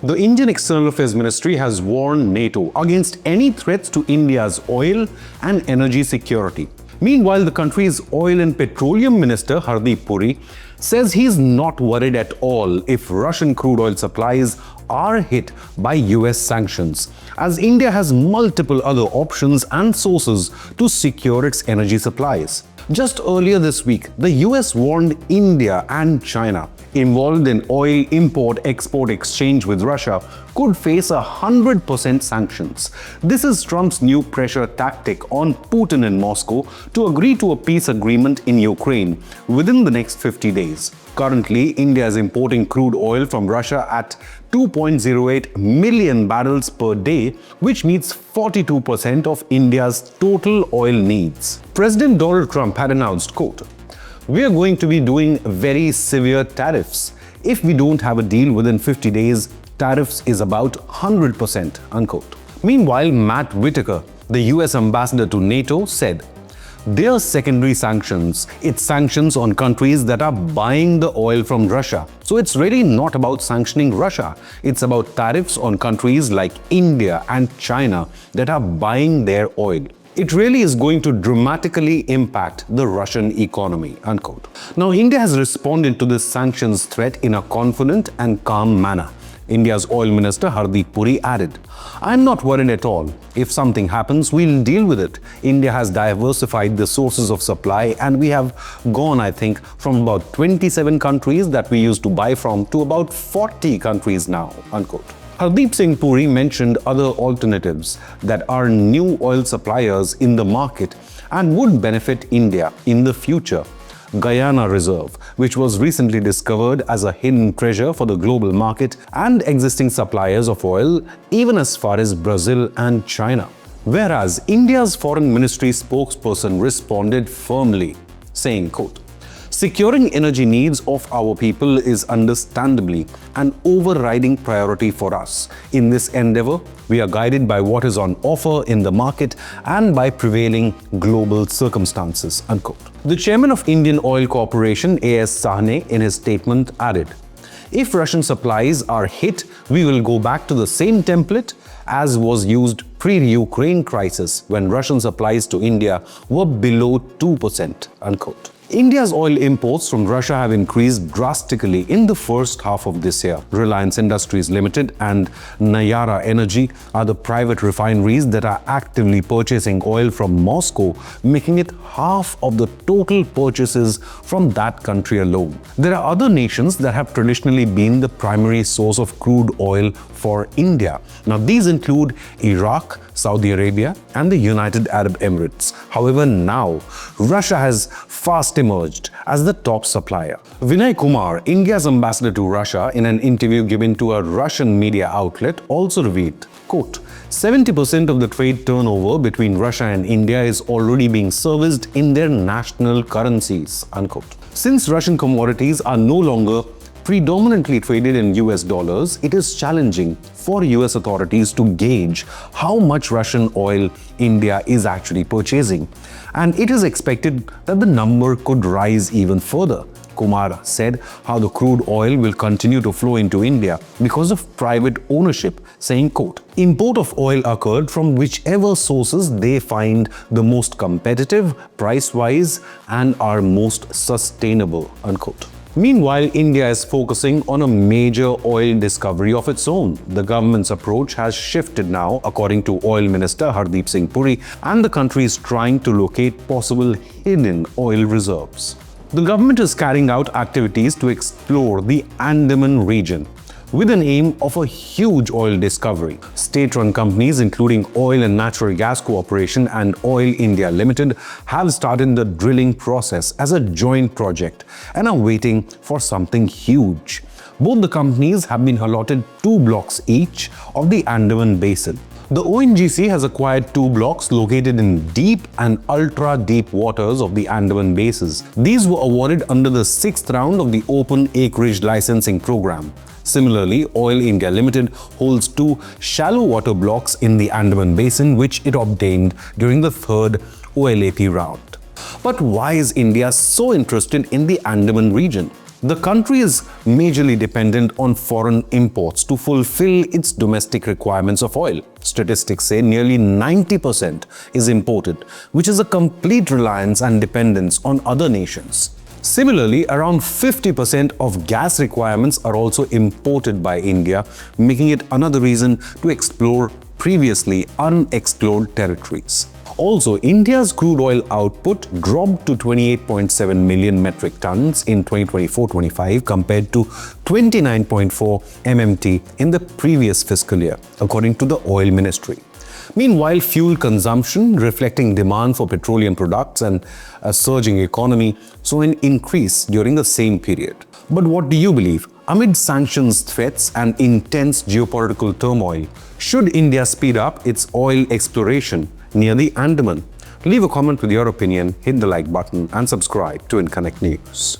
The Indian External Affairs Ministry has warned NATO against any threats to India's oil and energy security. Meanwhile, the country's Oil and Petroleum Minister Hardeep Puri says he's not worried at all if Russian crude oil supplies are hit by US sanctions, as India has multiple other options and sources to secure its energy supplies. Just earlier this week, the US warned India and China, involved in oil import-export exchange with Russia, could face 100% sanctions. This is Trump's new pressure tactic on Putin in Moscow to agree to a peace agreement in Ukraine within the next 50 days. Currently, India is importing crude oil from Russia at 2.08 million barrels per day, which meets 42% of India's total oil needs. President Donald Trump had announced, quote, "We are going to be doing very severe tariffs. If we don't have a deal within 50 days, tariffs is about 100%, unquote. Meanwhile, Matt Whitaker, the US ambassador to NATO, said, "There are secondary sanctions. It's sanctions on countries that are buying the oil from Russia. So it's really not about sanctioning Russia. It's about tariffs on countries like India and China that are buying their oil. It really is going to dramatically impact the Russian economy," unquote. Now, India has responded to this sanctions threat in a confident and calm manner. India's oil minister Hardeep Puri added, "I'm not worried at all. If something happens, we'll deal with it. India has diversified the sources of supply and we have gone, I think, from about 27 countries that we used to buy from to about 40 countries now," unquote. Hardeep Singh Puri mentioned other alternatives that are new oil suppliers in the market and would benefit India in the future. Guyana Reserve, which was recently discovered as a hidden treasure for the global market, and existing suppliers of oil even as far as Brazil and China. Whereas India's Foreign Ministry spokesperson responded firmly, saying, quote, "Securing energy needs of our people is understandably an overriding priority for us. In this endeavor, we are guided by what is on offer in the market and by prevailing global circumstances," unquote. The chairman of Indian Oil Corporation, A.S. Sahne, in his statement added, "If Russian supplies are hit, we will go back to the same template as was used pre-Ukraine crisis when Russian supplies to India were below 2%, unquote. India's oil imports from Russia have increased drastically in the first half of this year. Reliance Industries Limited and Nayara Energy are the private refineries that are actively purchasing oil from Moscow, making it half of the total purchases from that country alone. There are other nations that have traditionally been the primary source of crude oil for India. Now, these include Iraq, Saudi Arabia, and the United Arab Emirates. However, now Russia has fast emerged as the top supplier. Vinay Kumar, India's ambassador to Russia, in an interview given to a Russian media outlet, also revealed, quote, 70% of the trade turnover between Russia and India is already being serviced in their national currencies, unquote. Since Russian commodities are no longer predominantly traded in US dollars, it is challenging for US authorities to gauge how much Russian oil India is actually purchasing, and it is expected that the number could rise even further. Kumar said how the crude oil will continue to flow into India because of private ownership, saying, quote, "Import of oil occurred from whichever sources they find the most competitive price-wise and are most sustainable," unquote. Meanwhile, India is focusing on a major oil discovery of its own. The government's approach has shifted now, according to Oil Minister Hardeep Singh Puri, and the country is trying to locate possible hidden oil reserves. The government is carrying out activities to explore the Andaman region, with an aim of a huge oil discovery. State-run companies including Oil and Natural Gas Corporation and Oil India Limited have started the drilling process as a joint project and are waiting for something huge. Both the companies have been allotted 2 blocks each of the Andaman Basin. The ONGC has acquired 2 blocks located in deep and ultra-deep waters of the Andaman Basins. These were awarded under the 6th round of the Open Acreage Licensing Program. Similarly, Oil India Limited holds 2 shallow water blocks in the Andaman Basin, which it obtained during the 3rd OLAP round. But why is India so interested in the Andaman region? The country is majorly dependent on foreign imports to fulfill its domestic requirements of oil. Statistics say nearly 90% is imported, which is a complete reliance and dependence on other nations. Similarly, around 50% of gas requirements are also imported by India, making it another reason to explore previously unexplored territories. Also, India's crude oil output dropped to 28.7 million metric tons in 2024-25 compared to 29.4 MMT in the previous fiscal year, according to the Oil Ministry. Meanwhile, fuel consumption, reflecting demand for petroleum products and a surging economy, saw an increase during the same period. But what do you believe? Amid sanctions threats and intense geopolitical turmoil, should India speed up its oil exploration near the Andaman? Leave a comment with your opinion, hit the like button and subscribe to Inconnect News.